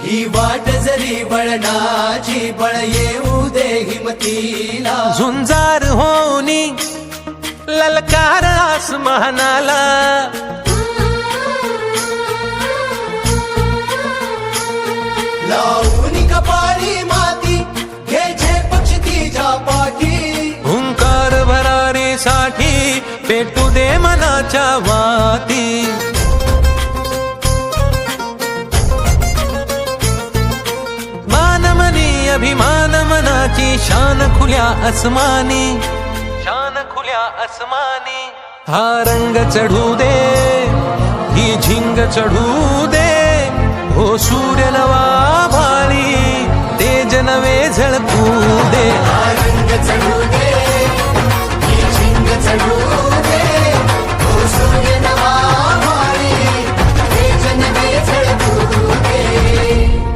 ही वाट जरी बळणाची बळ येऊ दे हिमतीला झुंजार होनी ललकार आसमानाला लावून कपाळी माती घ्यायचे पक्ष तिच्या पाठी हुंकार भरारीसाठी पेटू दे मनाच्या वाती मानमनी अभिमान मनाची शान खुल्या आसमानी शान खुल्या आसमानी हा रंग चढू दे ही झिंग चढू दे हो सूर्य नवा भाळी तेज नवे झळकू दे रंग चढू